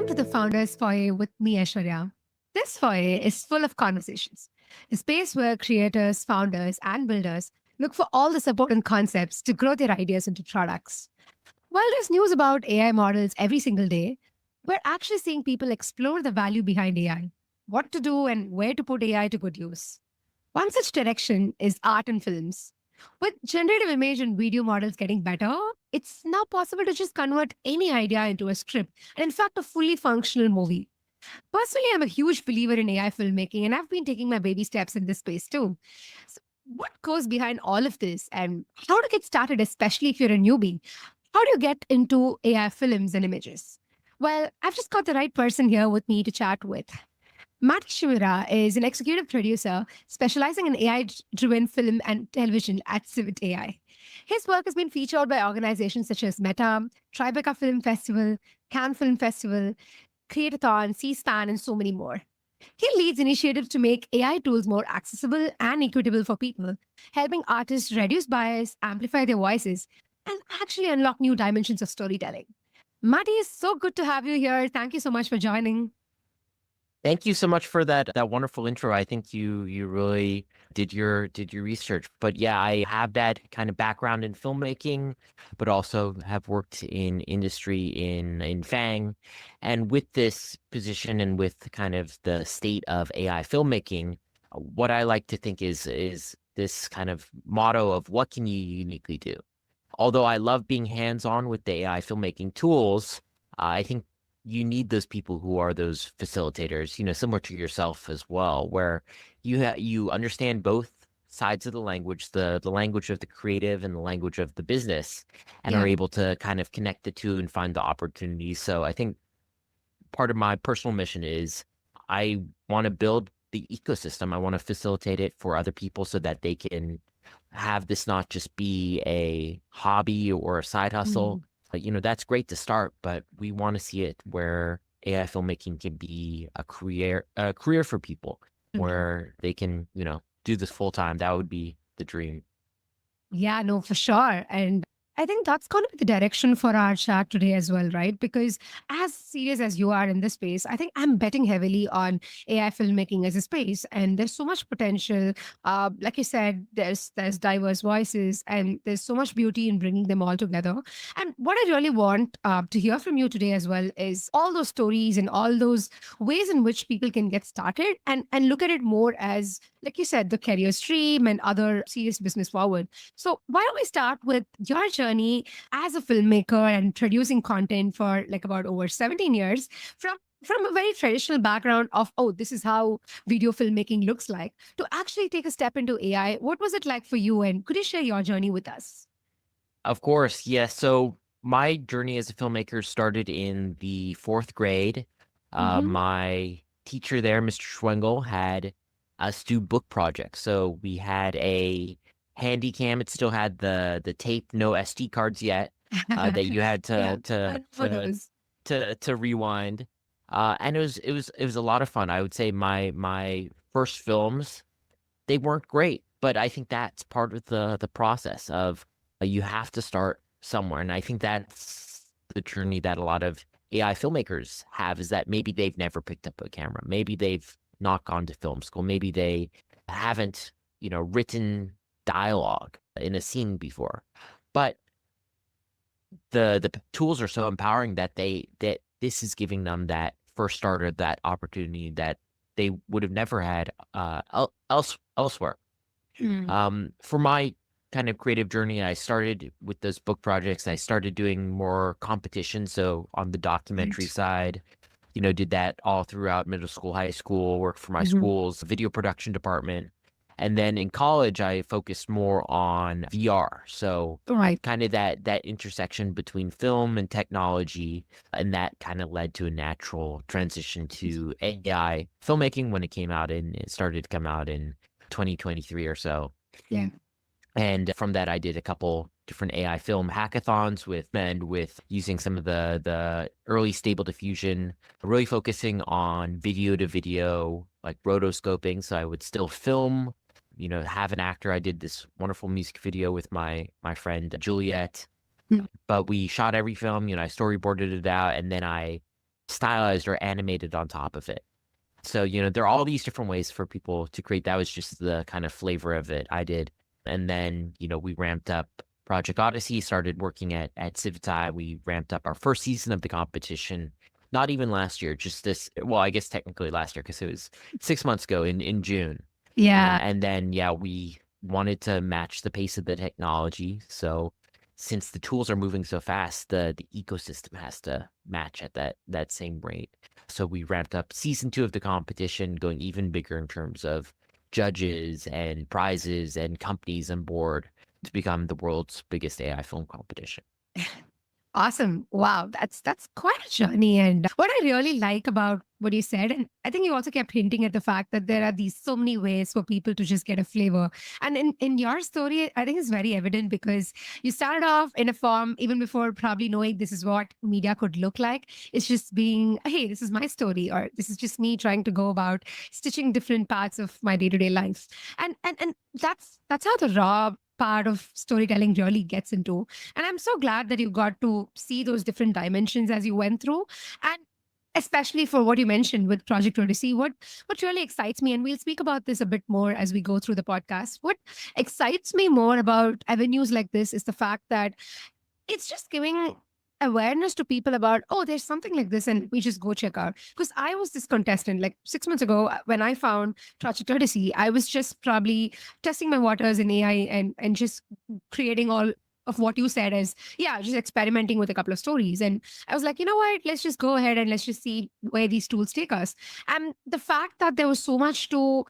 to the Founders Foyer with me, Aishwarya. This foyer is full of conversations, a space where creators, founders, and builders look for all the support and concepts to grow their ideas into products. While there's news about AI models every single day, we're actually seeing people explore the value behind AI, what to do, and where to put AI to good use. One such direction is art and films. With generative image and video models getting better, it's now possible to just convert any idea into a script and, in fact, a fully functional movie. Personally, I'm a huge believer in AI filmmaking, and I've been taking my baby steps in this space too. So, what goes behind all of this, and how to get started, especially if you're a newbie? How do you get into AI films and images? Well, I've just got the right person here with me to chat with. Matty Shimura is an executive producer specializing in AI-driven film and television at Civitai. His work has been featured by organizations such as Meta, Tribeca Film Festival, Cannes Film Festival, Create-a-thon, C-SPAN, and so many more. He leads initiatives to make AI tools more accessible and equitable for people, helping artists reduce bias, amplify their voices, and actually unlock new dimensions of storytelling. Matty, is so good to have you here. Thank you so much for joining. Thank you so much for that wonderful intro. I think you really did your research. But yeah, I have that kind of background in filmmaking, but also have worked in industry in FANG. And with this position and with kind of the state of AI filmmaking, what I like to think is this kind of motto of what can you uniquely do? Although I love being hands-on with the AI filmmaking tools, I think you need those people who are those facilitators, similar to yourself as well, where you understand both sides of the language, the language of the creative and the language of the business, and are able to kind of connect the two and find the opportunities. So I think part of my personal mission is I want to build the ecosystem. I want to facilitate it for other people so that they can have this not just be a hobby or a side hustle. That's great to start, but we want to see it where AI filmmaking can be a career for people where they can, do this full time. That would be the dream. Yeah, no, for sure. And I think that's going to be the direction for our chat today as well, right? Because as serious as you are in this space, I think I'm betting heavily on AI filmmaking as a space, and there's so much potential. Like you said, there's diverse voices, and there's so much beauty in bringing them all together. And what I really want to hear from you today as well is all those stories and all those ways in which people can get started and look at it more as, like you said, the career stream and other serious business forward. So why don't we start with your journey as a filmmaker and producing content for like about over 17 years from a very traditional background of, oh, this is how video filmmaking looks like, to actually take a step into AI. What was it like for you? And could you share your journey with us? Of course, yes. So my journey as a filmmaker started in the fourth grade. My teacher there, Mr. Schwengel, had us do book projects. So we had a handy cam. It still had the tape, no SD cards yet, that you had to rewind. And it was a lot of fun. I would say my first films, they weren't great, but I think that's part of the process of you have to start somewhere. And I think that's the journey that a lot of AI filmmakers have, is that maybe they've never picked up a camera. Maybe they've not gone to film school. Maybe they haven't, written dialogue in a scene before. But the tools are so empowering that this is giving them that first starter, that opportunity that they would have never had elsewhere. For my kind of creative journey, I started with those book projects. I started doing more competition. So on the documentary side, did that all throughout middle school, high school, worked for my school's video production department. And then in college, I focused more on VR. So kind of that intersection between film and technology. And that kind of led to a natural transition to AI filmmaking when it started to come out in 2023 or so. Yeah. And from that, I did a couple different AI film hackathons with using some of the early Stable Diffusion, really focusing on video to video, like rotoscoping. So I would still film, have an actor. I did this wonderful music video with my friend Juliet, but we shot every film, I storyboarded it out, and then I stylized or animated on top of it. So, there are all these different ways for people to create. That was just the kind of flavor of it I did. And then, we ramped up Project Odyssey, started working at Civitai. We ramped up our first season of the competition, not even last year, just this, well, I guess technically last year because it was 6 months ago in June. Yeah. And then, yeah, we wanted to match the pace of the technology. So since the tools are moving so fast, the ecosystem has to match at that same rate. So we ramped up season 2 of the competition, going even bigger in terms of judges and prizes and companies on board to become the world's biggest AI film competition. Awesome. Wow. That's quite a journey. And what I really like about what you said, and I think you also kept hinting at the fact that there are these so many ways for people to just get a flavor. And in your story, I think it's very evident because you started off in a form even before probably knowing this is what media could look like. It's just being, hey, this is my story, or this is just me trying to go about stitching different parts of my day-to-day life. And that's how the raw part of storytelling really gets into. And I'm so glad that you got to see those different dimensions as you went through. And especially for what you mentioned with Project Odyssey, what really excites me, and we'll speak about this a bit more as we go through the podcast. What excites me more about avenues like this is the fact that it's just giving awareness to people about, oh, there's something like this, and we just go check out. Because I was this contestant like 6 months ago when I found Project Odyssey. I was just probably testing my waters in AI and just creating all of what you said as, yeah, just experimenting with a couple of stories. And I was like, you know what, let's just go ahead and let's just see where these tools take us. And the fact that there was so much to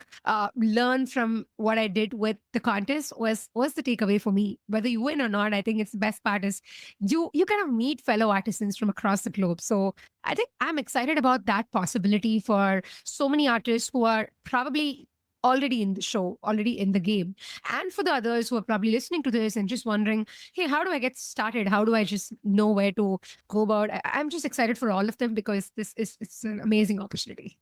learn from what I did with the contest was the takeaway for me. Whether you win or not, I think it's the best part is you kind of meet fellow artisans from across the globe. So I think I'm excited about that possibility for so many artists who are probably already in the show, already in the game. And for the others who are probably listening to this and just wondering, hey, how do I get started? How do I just know where to go about? I'm just excited for all of them because it's an amazing opportunity.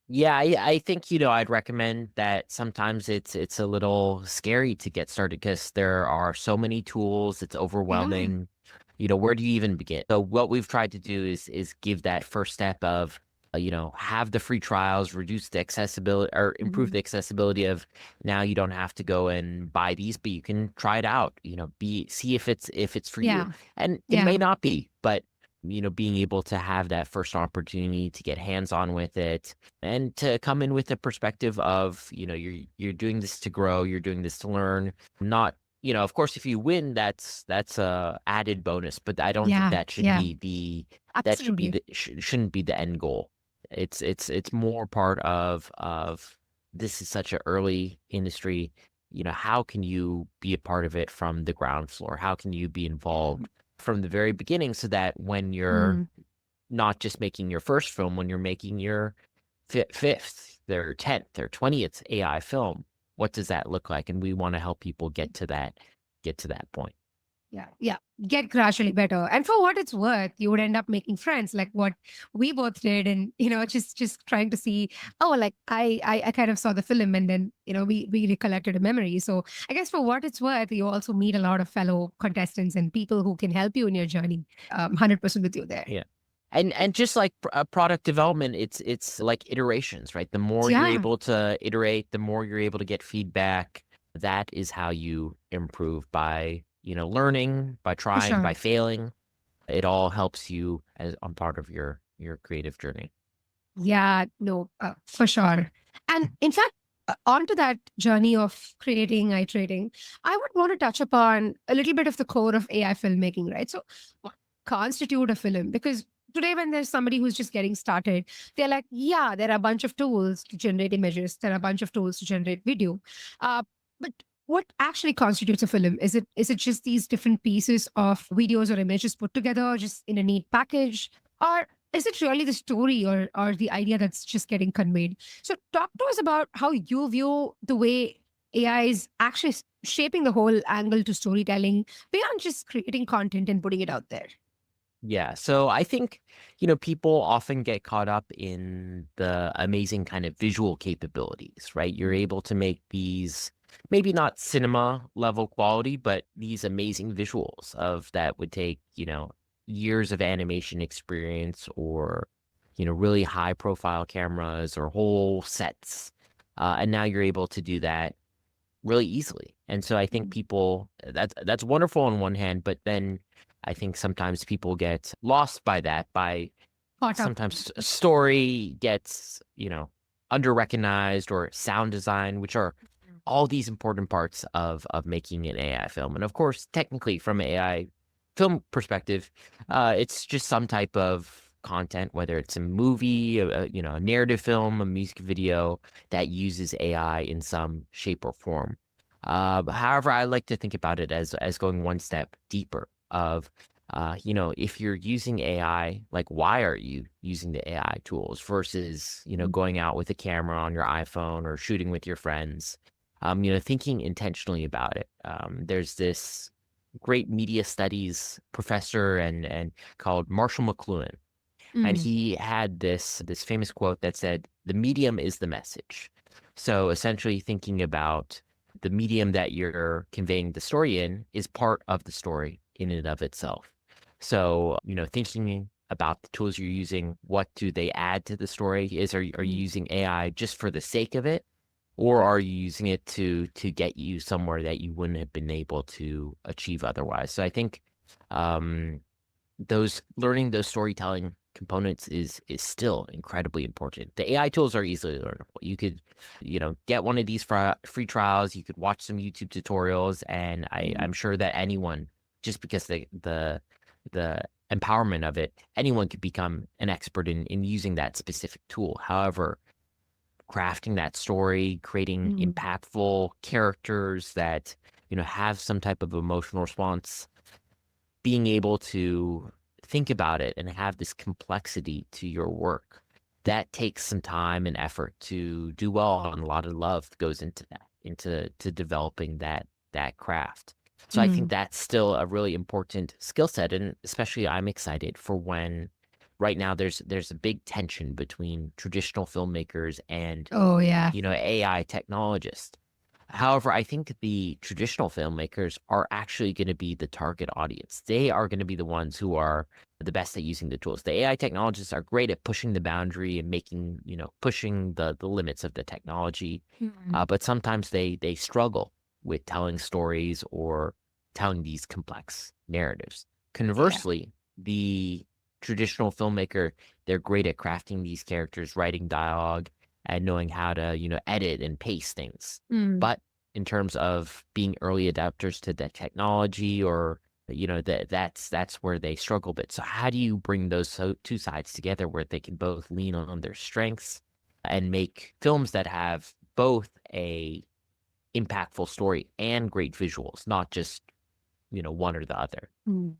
Yeah, I think, I'd recommend that sometimes it's a little scary to get started because there are so many tools, it's Yeah. overwhelming. Where do you even begin? So what we've tried to do is give that first step of, have the free trials, reduce the accessibility or improve Mhm. the accessibility of now you don't have to go and buy these, but you can try it out, see if it's for you. Yeah. And it Yeah. may not be, but being able to have that first opportunity to get hands-on with it and to come in with a perspective of, you're doing this to grow, you're doing this to learn, not, of course, if you win, that's a added bonus, but I don't think Yeah. that should Yeah. be Absolutely. shouldn't be the end goal. It's more part of this is such an early industry. How can you be a part of it from the ground floor? How can you be involved from the very beginning so that when you're Mm. not just making your first film, when you're making your fifth, their 10th, their 20th AI film, what does that look like? And we want to help people get to that point. Yeah, yeah. Get gradually better. And for what it's worth, you would end up making friends like what we both did. And, just trying to see, oh, like I kind of saw the film and then, we recollected a memory. So I guess for what it's worth, you also meet a lot of fellow contestants and people who can help you in your journey. 100% with you there. Yeah. And just like product development, it's like iterations, right? The more you're Yeah, able to iterate, the more you're able to get feedback. That is how you improve by, learning, by for trying, by sure. failing. It all helps you as on part of your creative journey. Yeah, no, for sure. And in fact, onto that journey of creating, iterating, I would want to touch upon a little bit of the core of AI filmmaking, right? So, what constitute a film? Because today, when there's somebody who's just getting started, they're like, yeah, there are a bunch of tools to generate images, there are a bunch of tools to generate video. But what actually constitutes a film? Is it just these different pieces of videos or images put together just in a neat package? Or is it really the story or the idea that's just getting conveyed? So talk to us about how you view the way AI is actually shaping the whole angle to storytelling beyond just creating content and putting it out there. Yeah. So I think, people often get caught up in the amazing kind of visual capabilities, right? You're Mhm. able to make these maybe not cinema level quality, but these amazing visuals of that would take, years of animation experience or, really high profile cameras or whole sets. And now you're able to do that really easily. And so I think people that's wonderful on one hand, but then I think sometimes people get lost by that, by Caught up. sometimes a story gets, under recognized, or sound design, which are all these important parts of making an AI film. And of course, technically from an AI film perspective, it's just some type of content, whether it's a movie, a narrative film, a music video that uses AI in some shape or form. However, I like to think about it as going one step deeper of, if you're using AI, like, why are you using the AI tools versus, going out with a camera on your iPhone or shooting with your friends, thinking intentionally about it. There's this great media studies professor and called Marshall McLuhan, and Mm. he had this famous quote that said, "The medium is the message." So essentially, thinking about the medium that you're conveying the story in is part of the story in and of itself. So, thinking about the tools you're using, what do they add to the story? Are you using AI just for the sake of it, or are you using it to get you somewhere that you wouldn't have been able to achieve otherwise? So I think um, those learning those storytelling components is still incredibly important. The AI tools are easily learnable. You could, get one of these free trials. You could watch some YouTube tutorials, and I'm sure that anyone, just because the empowerment of it, anyone could become an expert in using that specific tool. However, crafting that story, creating Mm. impactful characters that, have some type of emotional response, being able to think about it and have this complexity to your work, that takes some time and effort to do well, and a lot of love goes into that, into developing that craft. So I think Mm. that's still a really important skill set, and especially I'm excited for when right now there's a big tension between traditional filmmakers and, Oh, yeah. AI technologists. However, I think the traditional filmmakers are actually going to be the target audience. They are going to be the ones who are the best at using the tools. The AI technologists are great at pushing the boundary and making, pushing the limits of the technology. Mm. But sometimes they struggle with telling stories or telling these complex narratives. Yeah. Conversely, the traditional filmmaker, they're great at crafting these characters, writing dialogue, and knowing how to, edit and pace things. Mm. But in terms of being early adapters to the technology, or, that's where they struggle a bit. So how do you bring those two sides together where they can both lean on their strengths and make films that have both a impactful story and great visuals, not just, one or the other? Mm.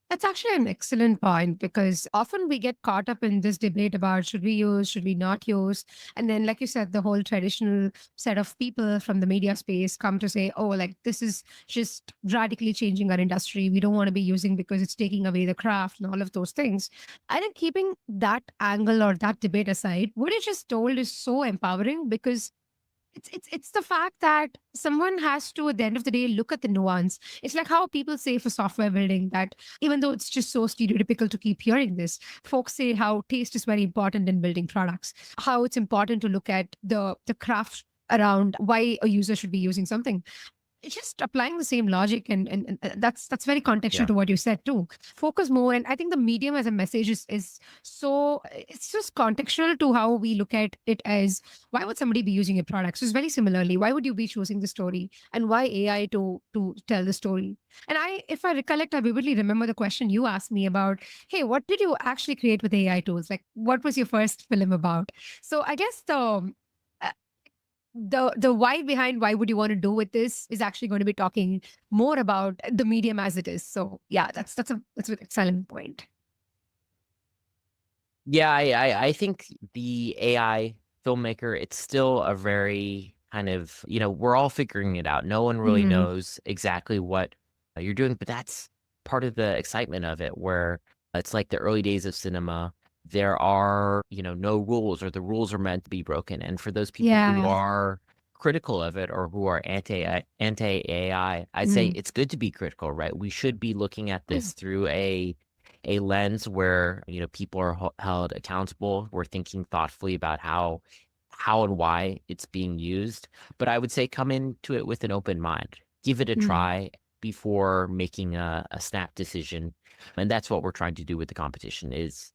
That's actually an excellent point because often we get caught up in this debate about should we use, should we not use. And then, like you said, the whole traditional set of people from the media space come to say, oh, like this is just radically changing our industry. We don't want to be using because it's taking away the craft and all of those things. I think keeping that angle or that debate aside, what you just told is so empowering because it's the fact that someone has to at the end of the day look at the nuance. It's like how people say for software building that even though it's just so stereotypical to keep hearing this, folks say how taste is very important in building products, how it's important to look at the craft around why a user should be using something. It's just applying the same logic and that's very contextual Yeah. to what you said too. Focus more, and I think the medium as a message is so it's just contextual to how we look at it as why would somebody be using a product. So it's very similarly, why would you be choosing the story and why AI to tell the story. And I, if I recollect, I vividly remember the question you asked me about, hey, what did you actually create with AI tools? Like what was your first film about? So I guess uh, the why behind why would you want to do with this is actually going to be talking more about the medium as it is. So yeah, that's an excellent point. Yeah, I think the AI filmmaker, it's still a very kind of, we're all figuring it out. No one really Mhm. knows exactly what you're doing, but that's part of the excitement of it, where it's like the early days of cinema. There are, no rules, or the rules are meant to be broken. And for those people who Yeah. are critical of it, or who are anti AI, I'd say Mm. it's good to be critical, right? We should be looking at this through a a lens where, people are held accountable. We're thinking thoughtfully about how and why it's being used. But I would say come into it with an open mind. Give it a Mm. try before making a snap decision. And that's what we're trying to do with the competition is,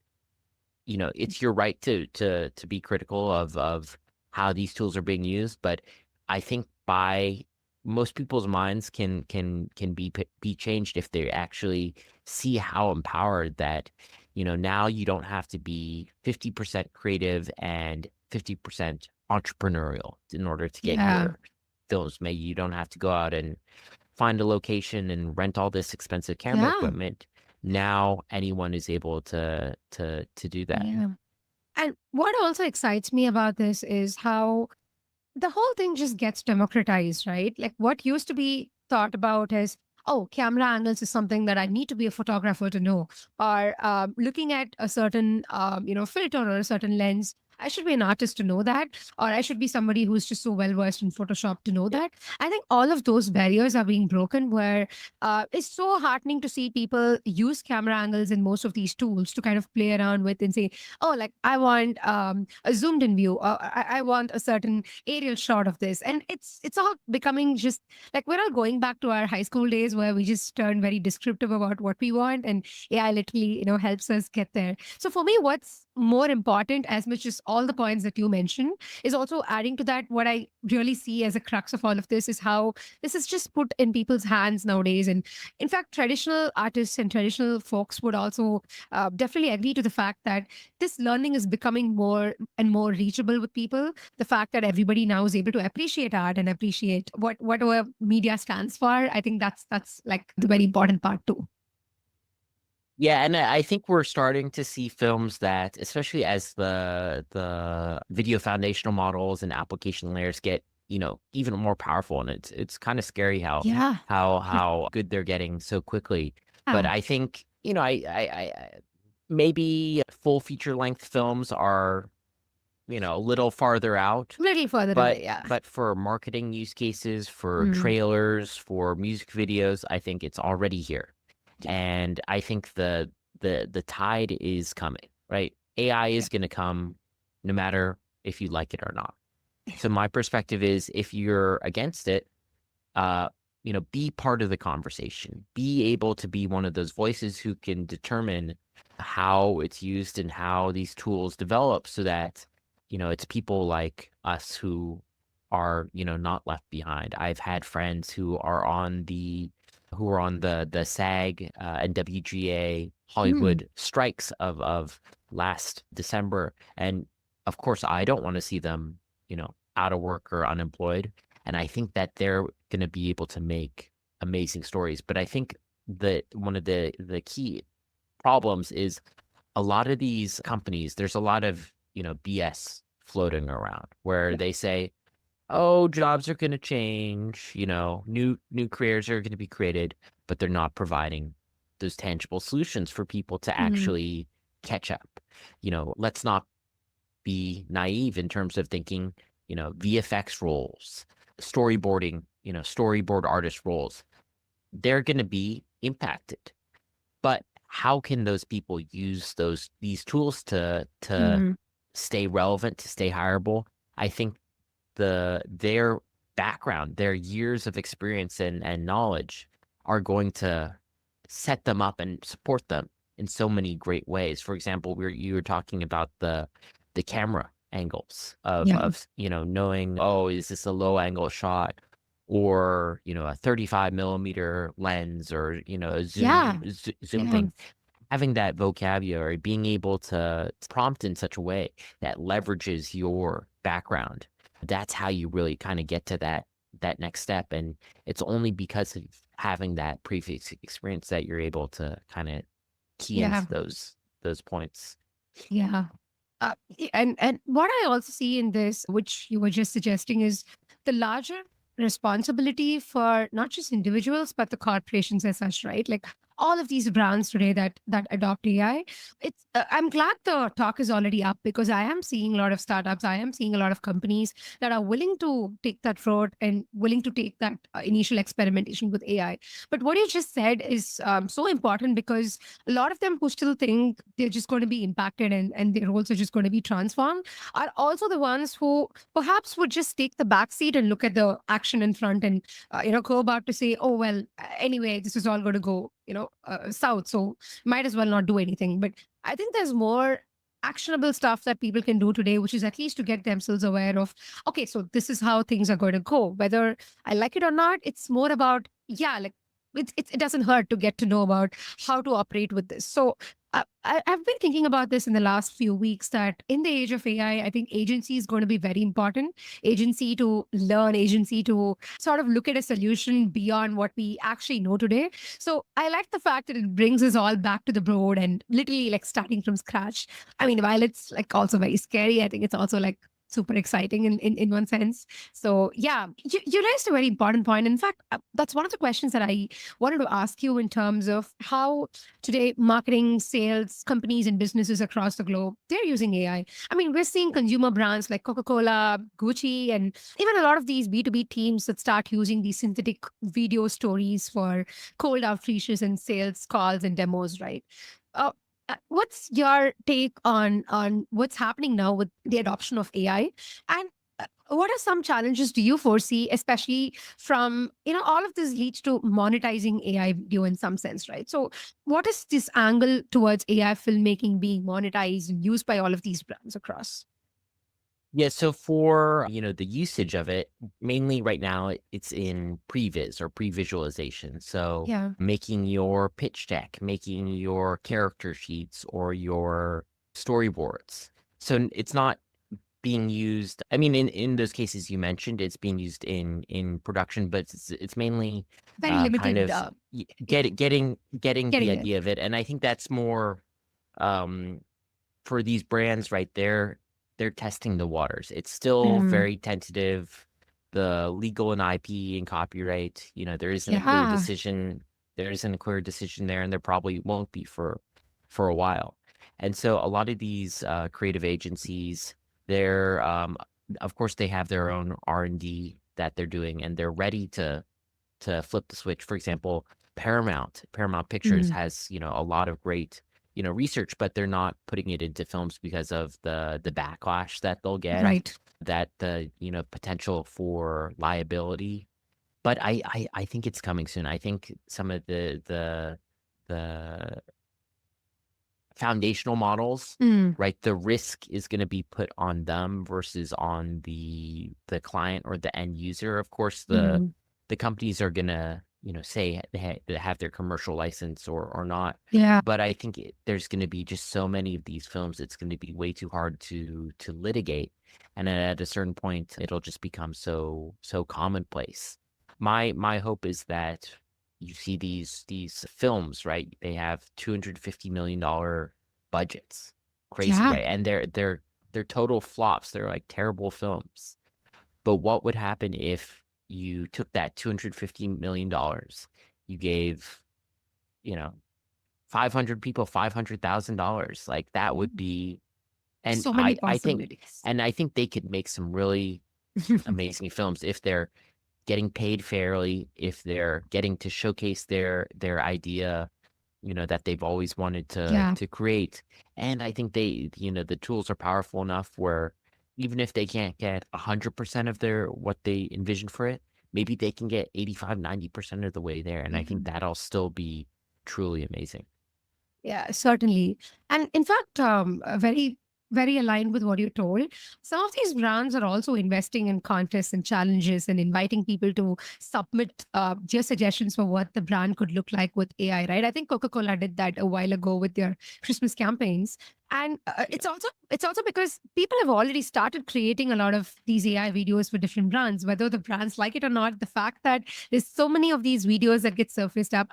it's your right to be critical of how these tools are being used. But I think by most people's minds can be changed if they actually see how empowered that, now you don't have to be 50% creative and 50% entrepreneurial in order to get Yeah. your films made. You don't have to go out and find a location and rent all this expensive camera Yeah. equipment. Now anyone is able to do that. Yeah. And what also excites me about this is how the whole thing just gets democratized, right? Like what used to be thought about as, oh, camera angles is something that I need to be a photographer to know, or looking at a certain, filter or a certain lens. I should be an artist to know that, or I should be somebody who's just so well versed in Photoshop to know that. I think all of those barriers are being broken. Where it's so heartening to see people use camera angles in most of these tools to kind of play around with and say, oh, like I want a zoomed in view, or I want a certain aerial shot of this, and it's all becoming just like we're all going back to our high school days where we just turn very descriptive about what we want, and AI literally helps us get there. So for me, what's more important, as much as all the points that you mentioned, is also adding to that. What I really see as a crux of all of this is how this is just put in people's hands nowadays. And in fact, traditional artists and traditional folks would also definitely agree to the fact that this learning is becoming more and more reachable with people. The fact that everybody now is able to appreciate art and appreciate whatever media stands for, I think that's like the very important part too. Yeah, and I think we're starting to see films that, especially as the video foundational models and application layers get, even more powerful, and it's kind of scary how Yeah. how good they're getting so quickly. But Yeah. I think, maybe full feature length films are, a little farther out. Little further But away. Yeah. but for marketing use cases, for Mm. trailers, for music videos, I think it's already here. Yeah. And I think the tide is coming, right? AI Yeah. is going to come no matter if you like it or not. So my perspective is if you're against it, uh, be part of the conversation. Be able to be one of those voices who can determine how it's used and how these tools develop so that, it's people like us who are, not left behind. I've had friends who are on the SAG and WGA Mm. Hollywood strikes of last December. And of course, I don't want to see them, out of work or unemployed. And I think that they're going to be able to make amazing stories. But I think that one of the key problems is a lot of these companies, there's a lot of, BS floating around where Yeah. they say, oh, jobs are going to change, new careers are going to be created, but they're not providing those tangible solutions for people to Mm. actually catch up. Let's not be naive in terms of thinking, VFX roles, storyboarding, storyboard artist roles, they're going to be impacted. But how can those people use these tools to Mm. stay relevant, to stay hireable? I think their background, their years of experience and knowledge are going to set them up and support them in so many great ways. For example, you were talking about the camera angles of Yeah. of knowing, oh, is this a low angle shot or a 35 millimeter lens or a Yeah. zoom Yeah. thing. Having that vocabulary, being able to prompt in such a way that leverages your background, that's how you really kind of get to that next step. And it's only because of having that previous experience that you're able to kind of key into Yeah. those points. Yeah. And what I also see in this, which you were just suggesting, is the larger responsibility for not just individuals but the corporations as such, right? Like all of these brands today that adopt AI. I'm glad the talk is already up because I am seeing a lot of startups. I am seeing a lot of companies that are willing to take that road and willing to take that initial experimentation with AI. But what you just said is so important because a lot of them who still think they're just going to be impacted and their roles are just going to be transformed are also the ones who perhaps would just take the back seat and look at the action in front and go about to say, oh well, anyway, this is all going to go south, so might as well not do anything. But I think there's more actionable stuff that people can do today, which is at least to get themselves aware of, okay, so this is how things are going to go, whether I like it or not. It's more about, yeah, like it doesn't hurt to get to know about how to operate with this. So I've been thinking about this in the last few weeks that in the age of AI, I think agency is going to be very important. Agency to learn, agency to sort of look at a solution beyond what we actually know today. So I like the fact that it brings us all back to the board and literally like starting from scratch. I mean, while it's like also very scary, I think it's also like super exciting in one sense. So yeah, you raised a very important point. In fact, that's one of the questions that I wanted to ask you in terms of how today marketing, sales, companies and businesses across the globe, they're using AI. I mean, we're seeing consumer brands like Coca-Cola, Gucci, and even a lot of these B2B teams that start using these synthetic video stories for cold outreaches and sales calls and demos, right? Uh, what's your take on what's happening now with the adoption of AI, and what are some challenges do you foresee, especially from all of this leads to monetizing AI video in some sense, right? So, what is this angle towards AI filmmaking being monetized and used by all of these brands across? Yeah, so for, the usage of it, mainly right now it's in previs or pre-visualization. So Yeah. making your pitch deck, making your character sheets or your storyboards. So it's not being used. I mean, in those cases you mentioned, it's being used in production, but it's mainly Very kind limited. of getting the Getting there. idea of it. And I think that's more um for these brands right there, they're testing the waters. It's still Mm, very tentative. The legal and IP and copyright, there isn't a clear yeah. decision. There isn't a clear decision there, and there probably won't be for a while. And so a lot of these creative agencies, they're of course they have their own R&D that they're doing, and they're ready to flip the switch. For example, Paramount Pictures Mm, has, a lot of great, research, but they're not putting it into films because of the backlash that they'll get, right. that the, potential for liability. But I think it's coming soon. I think some of the foundational models, Mm, right? The risk is going to be put on them versus on the client or the end user. Of course, mm, the companies are going to, say they have their commercial license or not. yeah. But I think there's going to be just so many of these films, it's going to be way too hard to litigate. And at a certain point, it'll just become so commonplace. My hope is that you see these films, right? They have $250 million budgets. Crazy, Yeah. right? And they're total flops. They're like terrible films. But what would happen if you took that $250 million, you gave, you know, 500 people $500,000? Like that would be, and So many possibilities. I think they could make some really amazing films if they're getting paid fairly, if they're getting to showcase their idea, that they've always wanted to Yeah. to create. And I think the tools are powerful enough where even if they can't get 100% of their what they envisioned for it, maybe they can get 85-90% of the way there. And I think Mhm. that'll still be truly amazing. Yeah, certainly. And in fact, very, very aligned with what you told. Some of these brands are also investing in contests and challenges and inviting people to submit their suggestions for what the brand could look like with AI, right? I think Coca-Cola did that a while ago with their Christmas campaigns. And it's also because people have already started creating a lot of these AI videos for different brands, whether the brands like it or not. The fact that there's so many of these videos that get surfaced up,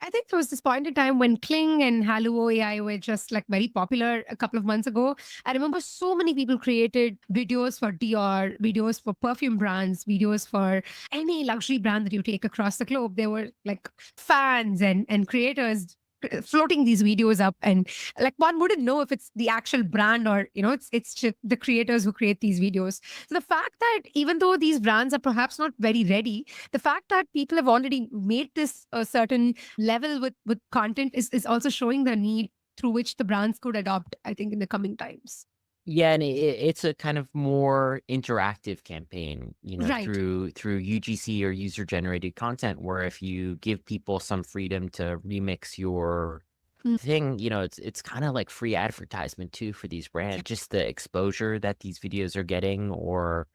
I think there was this point in time when Kling and Halo AI were just like very popular a couple of months ago. I remember so many people created videos for Dior, videos for perfume brands, videos for any luxury brand that you take across the globe. There were like fans and creators floating these videos up, and like one wouldn't know if it's the actual brand or it's just the creators who create these videos. So the fact that even though these brands are perhaps not very ready, the fact that people have already made this a certain level with content is also showing the need through which the brands could adopt, I think, in the coming times. Yeah, and it's a kind of more interactive campaign, Right. through UGC or user-generated content, where if you give people some freedom to remix your Mm, thing, it's kind of like free advertisement too for these brands. yep. Just the exposure that these videos are getting, or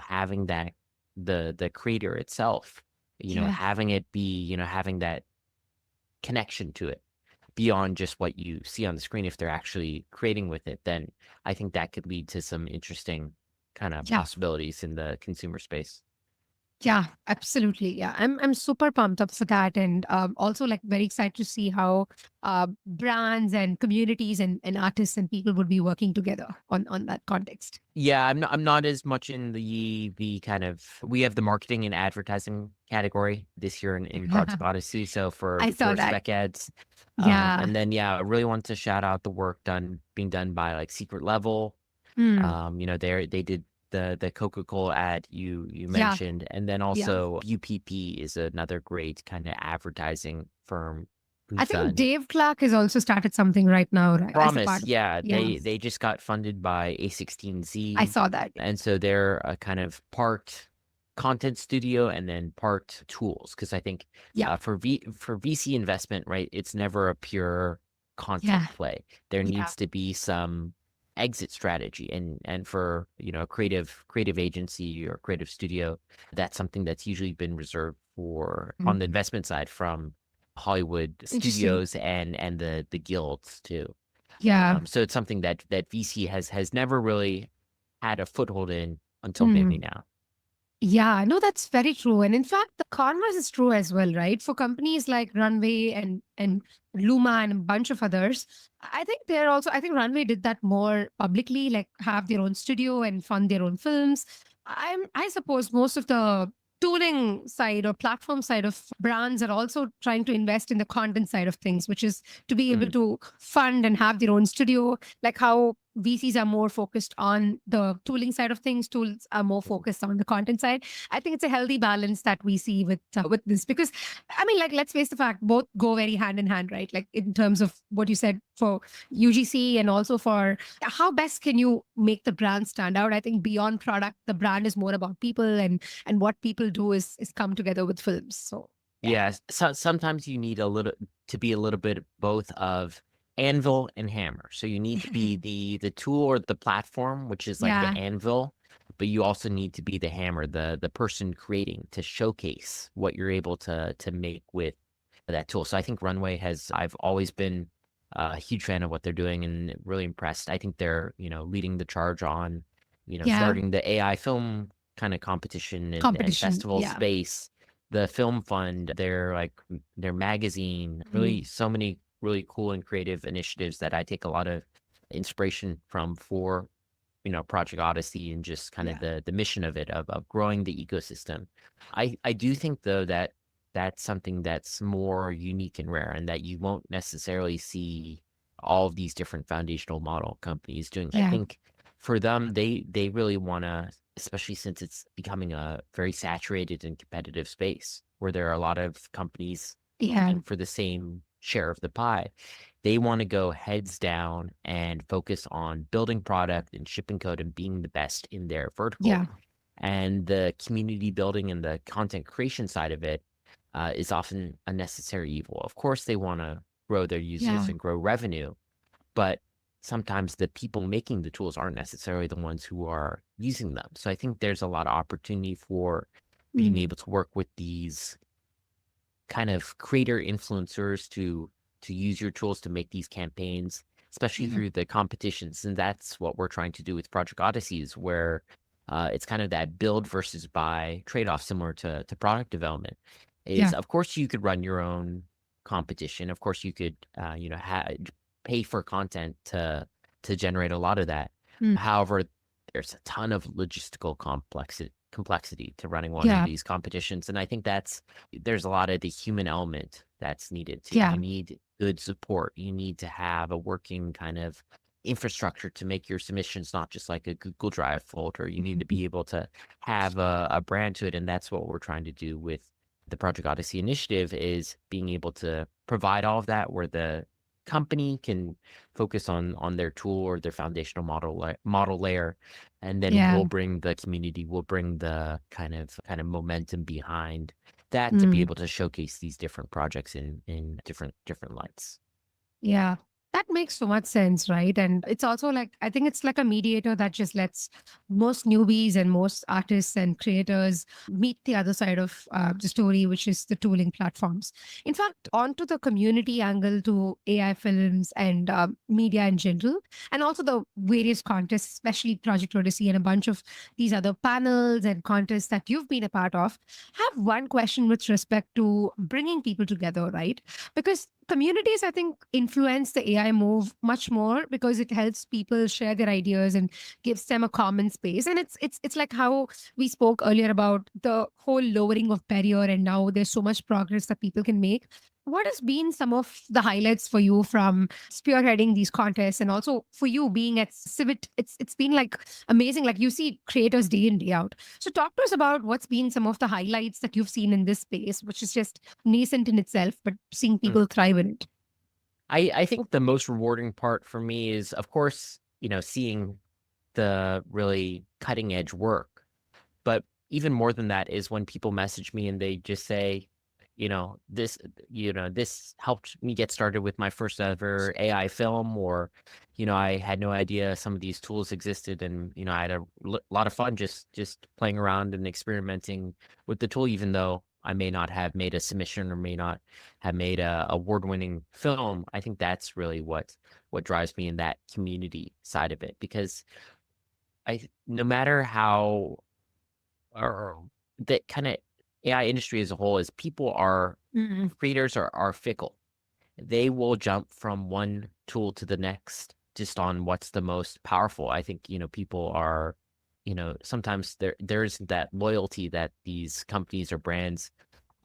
having that the creator itself, Yeah. having it be, having that connection to it beyond just what you see on the screen. If they're actually creating with it, then I think that could lead to some interesting kind of Yeah. possibilities in the consumer space. Yeah, absolutely. Yeah, I'm super pumped up for that, and also like very excited to see how brands and communities and artists and people would be working together on that context. Yeah, I'm not as much in the kind of, we have the marketing and advertising category this year in Project Odyssey. So I saw for that. spec ads, Yeah. and then I really want to shout out the work being done by like Secret Level. Mm. They did the Coca-Cola ad you Yeah. mentioned, and then Yeah. also UPP is another great kind of advertising firm I who's think done Dave Clark has also started something right now, right? As a Promise. part of. Yeah, Yeah, they just got funded by I A16Z, saw that. and so they're a kind of part content studio and then part tools. Because I think Yeah. for VC investment, right, it's never a pure content Yeah. play. There Yeah. needs to be some exit strategy, and for a creative agency or creative studio, that's something that's usually been reserved for on the Mm. investment side from Hollywood Interesting. studios and the guilds too. Yeah. So it's something that VC has never really had a foothold in until maybe Mm. now. Yeah, no, that's very true. And in fact, the converse is true as well, right? For companies like Runway and Luma and a bunch of others, I think Runway did that more publicly, like have their own studio and fund their own films. I suppose most of the tooling side or platform side of brands are also trying to invest in the content side of things, which is to be able Mm. to fund and have their own studio, like how VCs are more focused on the tooling side of things. Tools are more focused on the content side. I think it's a healthy balance that we see with this because, I mean, like let's face the fact, both go very hand in hand, right? Like in terms of what you said for UGC and also for how best can you make the brand stand out. I think beyond product, the brand is more about people and what people do is come together with films. So yeah, Yeah, so sometimes you need to be a little bit both of anvil and hammer. So you need to be the tool or the platform, which is like the yeah, anvil, but you also need to be the hammer, the person creating to showcase what you're able to make with that tool. So I think I've always been a huge fan of what they're doing and really impressed. I think they're, leading the charge on, yeah, starting the AI film kind of competition and competition, festival yeah, space, the film fund, their magazine, really mm, so many really cool and creative initiatives that I take a lot of inspiration from for, Project Odyssey and just kind of yeah, the mission of it, of growing the ecosystem. I do think though that that's something that's more unique and rare, and that you won't necessarily see all of these different foundational model companies doing. I yeah, think for them, they really want to, especially since it's becoming a very saturated and competitive space where there are a lot of companies yeah, and for the same share of the pie. They want to go heads down and focus on building product and shipping code and being the best in their vertical. yeah, And the community building and the content creation side of it is often a necessary evil. Of course, they want to grow their users yeah, and grow revenue, but sometimes the people making the tools aren't necessarily the ones who are using them. So I think there's a lot of opportunity for being mm, able to work with these kind of creator influencers to use your tools to make these campaigns, especially yeah, through the competitions. And that's what we're trying to do with Project Odysseys, where it's kind of that build versus buy trade-off, similar to product development. Is yeah, of course you could run your own competition. Of course, you could, pay for content to generate a lot of that. Mm. However, there's a ton of logistical complexity to running one of Yeah. these competitions, and I think there's a lot of the human element that's needed too. Yeah. You need good support. You need to have a working kind of infrastructure to make your submissions not just like a Google Drive folder. You need to be able to have a brand to it, and that's what we're trying to do with the Project Odyssey initiative, is being able to provide all of that, where the company can focus on their tool or their foundational model layer, and then Yeah. we'll bring the community, we'll bring the kind of momentum behind that to be Mm. able to showcase these different projects in different lights. Yeah. That makes so much sense, right? And it's also like, I think it's like a mediator that just lets most newbies and most artists and creators meet the other side of the story, which is the tooling platforms. In fact, onto the community angle to AI films and media in general, and also the various contests, especially Project Odyssey and a bunch of these other panels and contests that you've been a part of. I have one question with respect to bringing people together, right? Because communities, I think, influence the AI move much more because it helps people share their ideas and gives them a common space. And it's like how we spoke earlier about the whole lowering of barrier, and now there's so much progress that people can make. What has been some of the highlights for you from spearheading these contests, and also for you being at Civit? It's been like amazing. Like you see creators day in, day out. So talk to us about what's been some of the highlights that you've seen in this space, which is just nascent in itself, but seeing Mm. people thrive in it. I think the most rewarding part for me is, of course, seeing the really cutting edge work. But even more than that is when people message me and they just say, this helped me get started with my first ever AI film, or, I had no idea some of these tools existed, and, I had a lot of fun just playing around and experimenting with the tool, even though I may not have made a submission or may not have made a award-winning film. I think that's really what drives me in that community side of it, because no matter how, or that kind of AI industry as a whole, is Mm. creators are fickle. They will jump from one tool to the next just on what's the most powerful. I think, people are, sometimes there isn't that loyalty that these companies or brands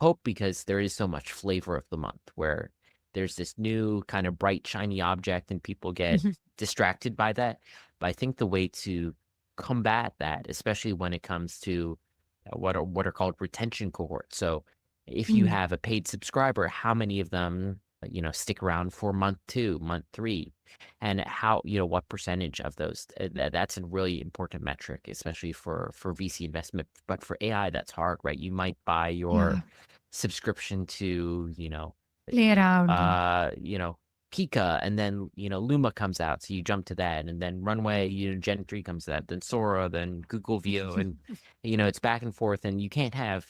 hope, because there is so much flavor of the month where there's this new kind of bright, shiny object and people get Mhm. distracted by that. But I think the way to combat that, especially when it comes to what are called retention cohorts. So if you Mm. have a paid subscriber, how many of them, stick around for month 2, month 3, and how, what percentage of those, that's a really important metric, especially for VC investment. But for AI, that's hard, right? You might buy your Yeah. subscription to, Play around. And, uh, you know, Pika, and then, Luma comes out, so you jump to that, and then Runway, Gen 3 comes out, then Sora, then Google View, and, it's back and forth, and you can't have,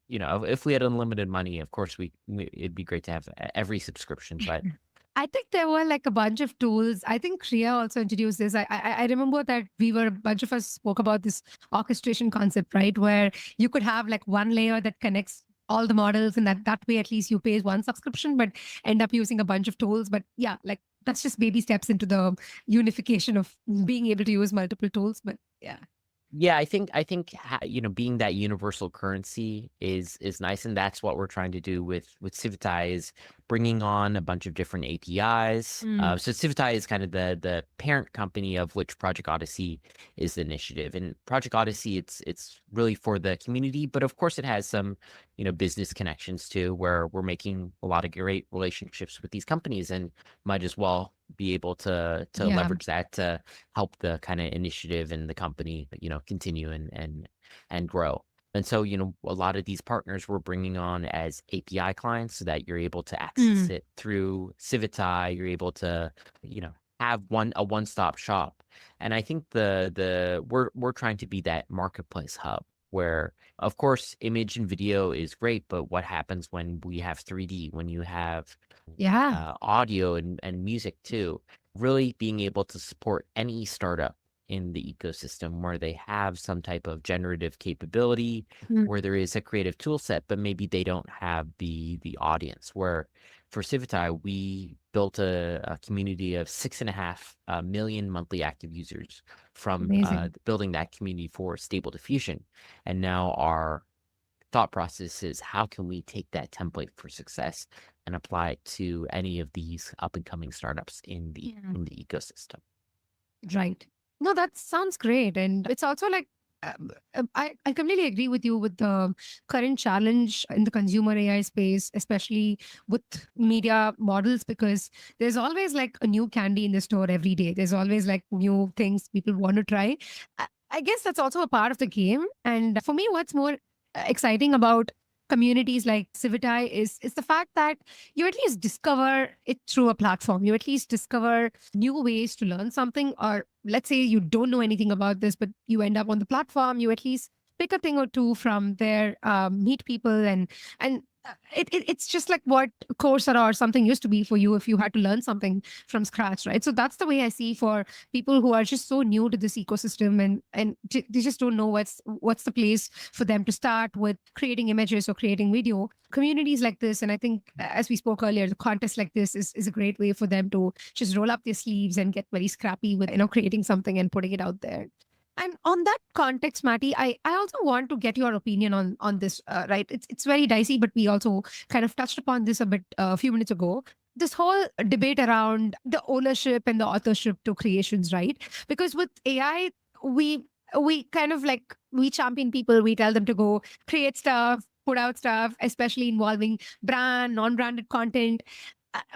if we had unlimited money, of course it'd be great to have every subscription, but I think there were like a bunch of tools. I think Kriya also introduced this. I remember that a bunch of us spoke about this orchestration concept, right? Where you could have like one layer that connects all the models, and that way at least you pay one subscription, but end up using a bunch of tools. But yeah, like that's just baby steps into the unification of being able to use multiple tools. But yeah. yeah, I think being that universal currency is nice, and that's what we're trying to do with Civitai, is bringing on a bunch of different APIs. Mm. So Civitai is kind of the parent company of which Project Odyssey is the initiative, and Project Odyssey, it's really for the community, but of course it has some business connections too, where we're making a lot of great relationships with these companies, and might as well be able to Yeah. leverage that to help the kind of initiative and the company, continue and grow. And so, a lot of these partners we're bringing on as API clients, so that you're able to access Mm. it through Civitai. You're able to, have a one-stop shop. And I think we're trying to be that marketplace hub where, of course, image and video is great, but what happens when we have 3D, when you have Yeah. audio and music too? Really being able to support any startup in the ecosystem where they have some type of generative capability, Mm. where there is a creative tool set, but maybe they don't have the audience, where for Civitai, we built a community of 6.5 million monthly active users from Amazing. building that community for Stable Diffusion. And now our thought process is, how can we take that template for success and apply it to any of these up and coming startups in the Yeah. ecosystem? Right. No, that sounds great. And it's also like, I completely agree with you with the current challenge in the consumer AI space, especially with media models, because there's always like a new candy in the store every day. There's always like new things people want to try. I guess that's also a part of the game. And for me, what's more exciting about communities like Civitai is the fact that you at least discover it through a platform. You at least discover new ways to learn something, or let's say you don't know anything about this, but you end up on the platform. You at least pick a thing or two from there, meet people, and it's just like what Coursera or something used to be for you if you had to learn something from scratch, right? So that's the way I see for people who are just so new to this ecosystem, and they just don't know what's the place for them to start with creating images or creating video. Communities like this, and I think as we spoke earlier, the contest like this is a great way for them to just roll up their sleeves and get very scrappy with creating something and putting it out there. And on that context, Matty, I also want to get your opinion on this. Right, it's very dicey, but we also kind of touched upon this a bit a few minutes ago. This whole debate around the ownership and the authorship to creations, right? Because with AI, we kind of like we champion people. We tell them to go create stuff, put out stuff, especially involving brand, non-branded content.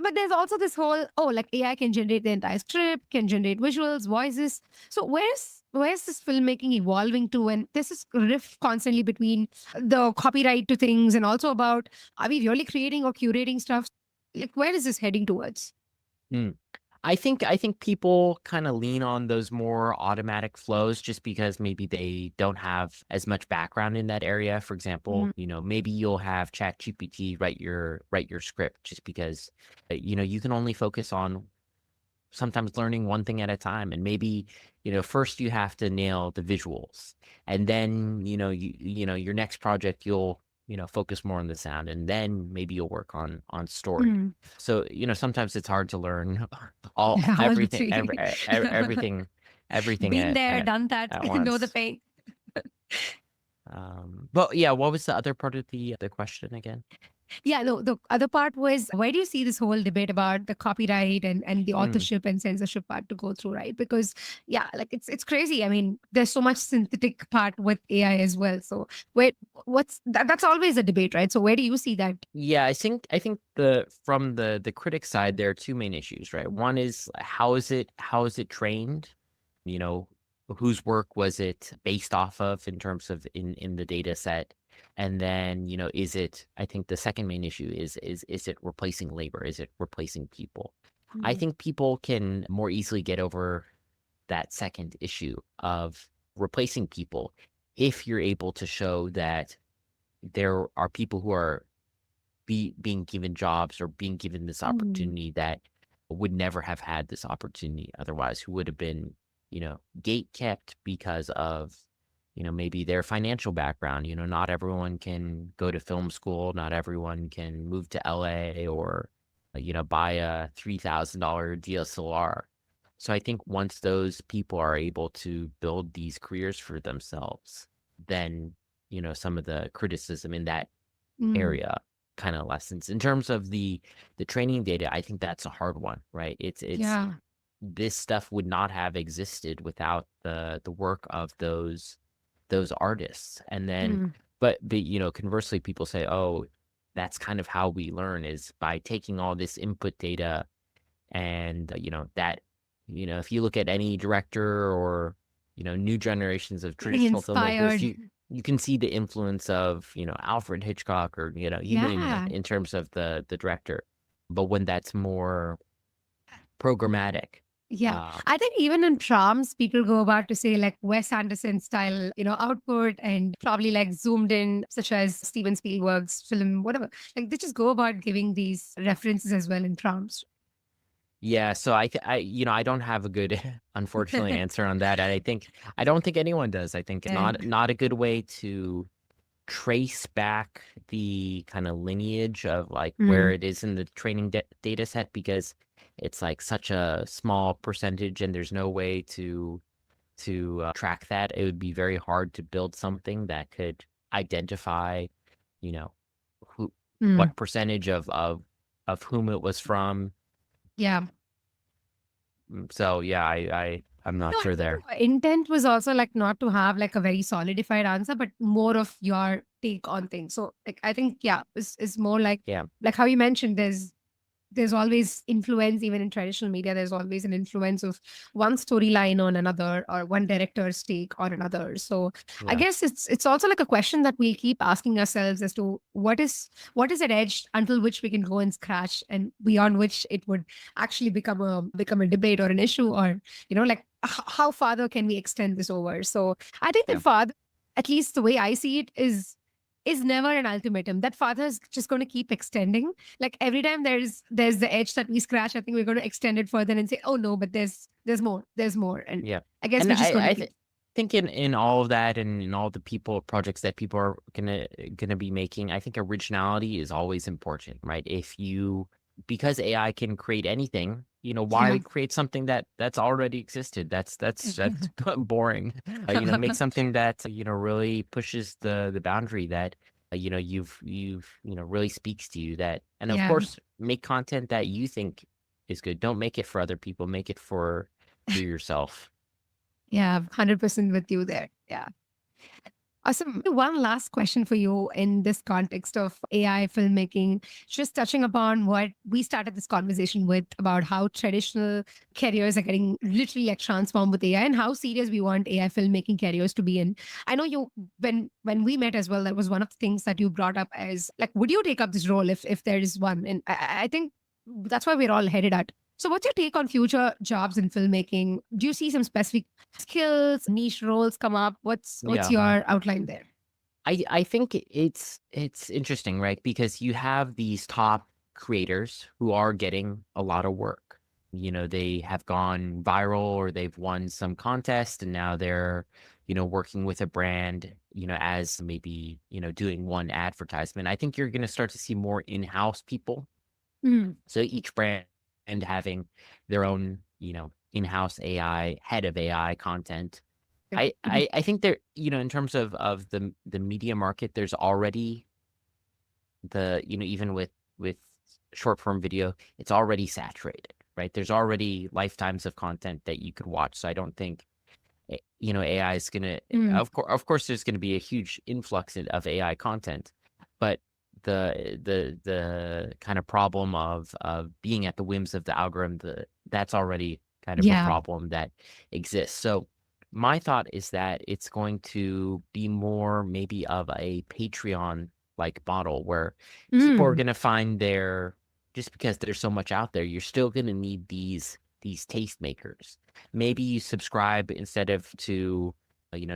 But there's also this whole, oh, like AI can generate the entire script, can generate visuals, voices. So where's this filmmaking evolving to? And this is rift constantly between the copyright to things and also about, are we really creating or curating stuff? Like, where is this heading towards? Mm. I think people kind of lean on those more automatic flows just because maybe they don't have as much background in that area. For example, Mm, maybe you'll have ChatGPT write your script just because you can only focus on sometimes learning one thing at a time, and maybe first you have to nail the visuals, and then your next project you'll focus more on the sound, and then maybe you'll work on story. mm. So sometimes it's hard to learn all All the everything three. everything Been there, at done that, know the once. pain. But yeah, what was the other part of the question again? Yeah, no, the other part was, where do you see this whole debate about the copyright and the Mm. authorship and censorship part to go through, right? Because yeah, like it's crazy. I mean, there's so much synthetic part with AI as well. So where that's always a debate, right? So where do you see that? Yeah, I think the from the critic side, there are two main issues, right? One is, how is it trained? You know, whose work was it based off of in terms of in the data set? And then, I think the second main issue is it replacing labor? Is it replacing people? I Mm, think people can more easily get over that second issue of replacing people if you're able to show that there are people who are being given jobs or being given this mm, opportunity that would never have had this opportunity otherwise, who would have been, gate kept because of, maybe their financial background. Not everyone can go to film school, not everyone can move to LA or, buy a $3,000 DSLR. So I think once those people are able to build these careers for themselves, then, some of the criticism in that mm. area kind of lessons. In terms of the training data, I think that's a hard one, right? It's Yeah. this stuff would not have existed without the work of those artists. And then Mm, but conversely, people say, oh, that's kind of how we learn, is by taking all this input data. And that if you look at any director or new generations of getting traditional filmmakers, inspired. you can see the influence of Alfred Hitchcock, or even Yeah. in terms of the director. But when that's more programmatic, Yeah. uh I think even in trams, people go about to say like Wes Anderson style, output and probably like zoomed in, such as Steven Spielberg's film, whatever. Like they just go about giving these references as well in trams. yeah, so I don't have a good unfortunately answer on that. I don't think anyone does. I think Yeah. not a good way to trace back the kind of lineage of like where Mm. it is in the training data set, because it's like such a small percentage and there's no way to track that. It would be very hard to build something that could identify, you know, who, Mm. what percentage of whom it was from. Yeah. So yeah, I'm No, not I sure think there. the intent was also like not to have like a very solidified answer, but more of your take on things. So like I think yeah, is more Yeah, like how you mentioned, there's always influence even in traditional media. There's always an influence of one storyline on another or one director's take on another. So I yeah, guess it's also like a question that we'll keep asking ourselves as to what is that edge until which we can go and scratch and beyond which it would actually become a debate or an issue, or like how farther can we extend this over. So I think that yeah. farther, at least the way I see it, is never an ultimatum. That father is just going to keep extending. Like every time there's the edge that we scratch, I think we're going to extend it further and say, oh no, but there's more, and Yeah. I guess And we're just going to keep. think in all of that and in all the projects that people are gonna be making, I think originality is always important, right? Because AI can create anything, Yeah. why create something that's already existed? That's boring. Make something that, really pushes the boundary that you've really speaks to you, that, and of Yeah. course, make content that you think is good. Don't make it for other people, make it for yourself. Yeah, 100% with you there. Yeah. Awesome. One last question for you in this context of AI filmmaking, just touching upon what we started this conversation with about how traditional careers are getting literally like transformed with AI and how serious we want AI filmmaking careers to be in. I know you when we met as well, that was one of the things that you brought up as like, would you take up this role if there is one? And I think that's why we're all headed at. So what's your take on future jobs in filmmaking? Do you see some specific skills, niche roles come up? What's Yeah. your outline there? I think it's interesting, right? Because you have these top creators who are getting a lot of work. They have gone viral or they've won some contest and now they're, working with a brand, as maybe, doing one advertisement. I think you're going to start to see more in-house people. Mm. So each brand having their own, in-house AI, head of AI content. Yep. I think there, in terms of the media market, there's already even with short form video, it's already saturated, right? There's already lifetimes of content that you could watch. So I don't think AI is gonna. Mm. Of course, there's gonna be a huge influx of AI content, but the kind of problem of being at the whims of the algorithm, that's already kind of a Yeah. problem that exists. So my thought is that it's going to be more maybe of a Patreon like model where people are Mm. going to find just because there's so much out there, you're still going to need these tastemakers. Maybe you subscribe instead of to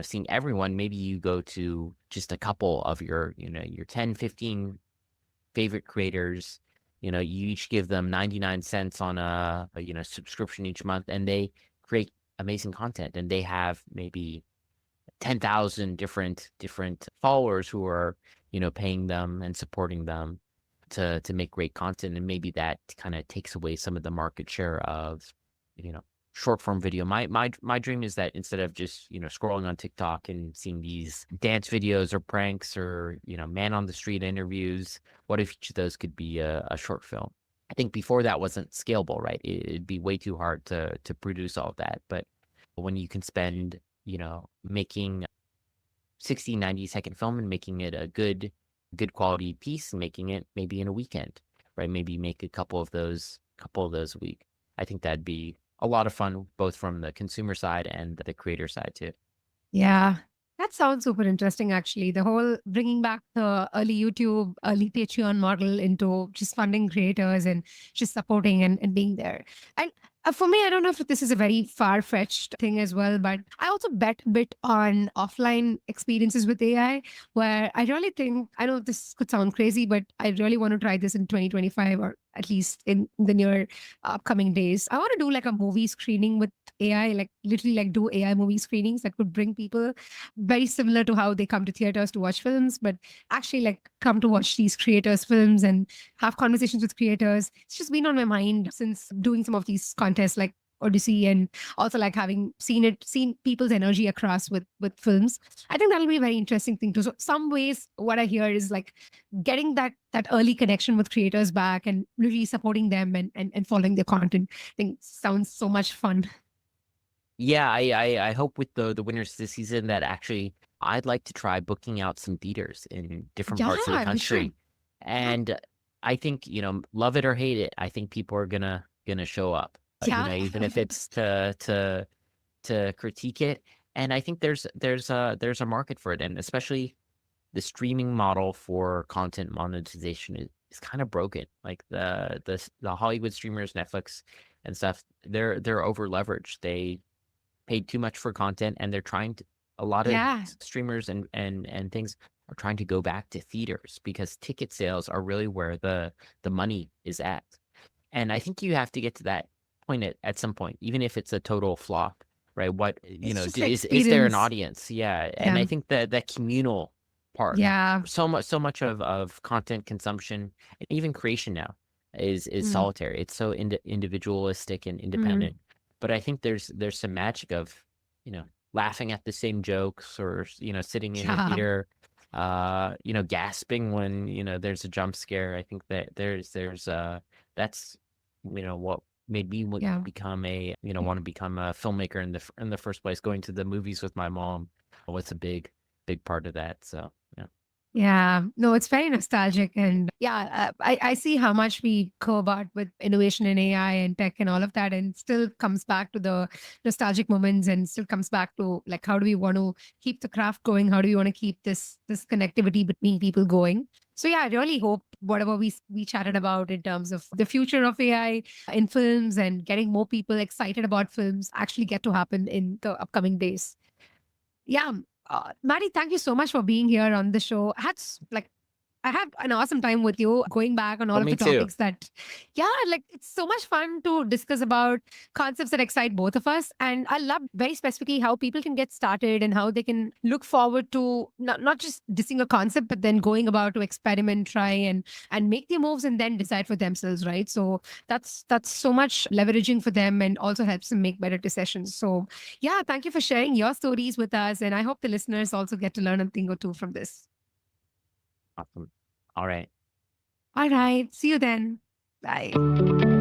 seeing everyone. Maybe you go to just a couple of your 10, 15 favorite creators. You each give them 99 cents on a subscription each month, and they create amazing content, and they have maybe 10,000 different followers who are paying them and supporting them to make great content. And maybe that kind of takes away some of the market share of you know short form video. My dream is that instead of just scrolling on TikTok and seeing these dance videos or pranks or man on the street interviews, what if each of those could be a short film? I think before that wasn't scalable, right? It'd be way too hard to produce all of that. But when you can spend making 60, 90-second film and making it a good quality piece and making it maybe in a weekend, right? Maybe make a couple of those a week. I think that'd be a lot of fun, both from the consumer side and the creator side too. Yeah. That sounds super interesting, actually. The whole bringing back the early YouTube, early Patreon model into just funding creators and just supporting and being there. And For me, I don't know if this is a very far-fetched thing as well, but I also bet a bit on offline experiences with AI, where I really think, I know this could sound crazy, but I really want to try this in 2025 or at least in the near upcoming days. I want to do like a movie screening with AI, like literally like do AI movie screenings that could bring people very similar to how they come to theaters to watch films, but actually like come to watch these creators' films and have conversations with creators. It's just been on my mind since doing some of these contests like Odyssey, and also like having seen people's energy across with films. I think that'll be a very interesting thing too. So some ways what I hear is like getting that early connection with creators back and really supporting them and following their content. I think sounds so much fun. Yeah, I hope with the winners this season that actually I'd like to try booking out some theaters in different parts of the Yeah, we should. country. And I think, love it or hate it, I think people are gonna show up. Yeah. Even if it's to critique it. And I think there's a market for it, and especially the streaming model for content monetization is kind of broken. Like the Hollywood streamers, Netflix and stuff, they're over leveraged. They paid too much for content, and they're trying to, a lot of Yeah. streamers and things are trying to go back to theaters because ticket sales are really where the money is at. And I think you have to get to that point at some point, even if it's a total flop, right? What, It's just the is there an experience. audience? Yeah. And I Yeah. think that communal part, Yeah. so much of content consumption and even creation now is Mm. solitary. It's so individualistic and Mm. independent. But I think there's some magic of, laughing at the same jokes, or, sitting in a Yeah. theater, gasping when, there's a jump scare. I think that there's that's, what made me Yeah. become want to become a filmmaker in the first place. Going to the movies with my mom was a big part of that. So yeah. Yeah, no, it's very nostalgic. And yeah, I see how much we go about with innovation in AI and tech and all of that, and still comes back to the nostalgic moments and still comes back to like, how do we want to keep the craft going? How do we want to keep this connectivity between people going? So yeah, I really hope whatever we chatted about in terms of the future of AI in films and getting more people excited about films actually get to happen in the upcoming days. Yeah. Maddie, thank you so much for being here on the show. I had an awesome time with you going back on all Oh, of me the too. topics that, yeah, like it's so much fun to discuss about concepts that excite both of us. And I love very specifically how people can get started and how they can look forward to not just dissing a concept, but then going about to experiment, try and make their moves and then decide for themselves, right? So that's so much leveraging for them and also helps them make better decisions. So yeah, thank you for sharing your stories with us. And I hope the listeners also get to learn a thing or two from this. Awesome. All right. All right. See you then. Bye.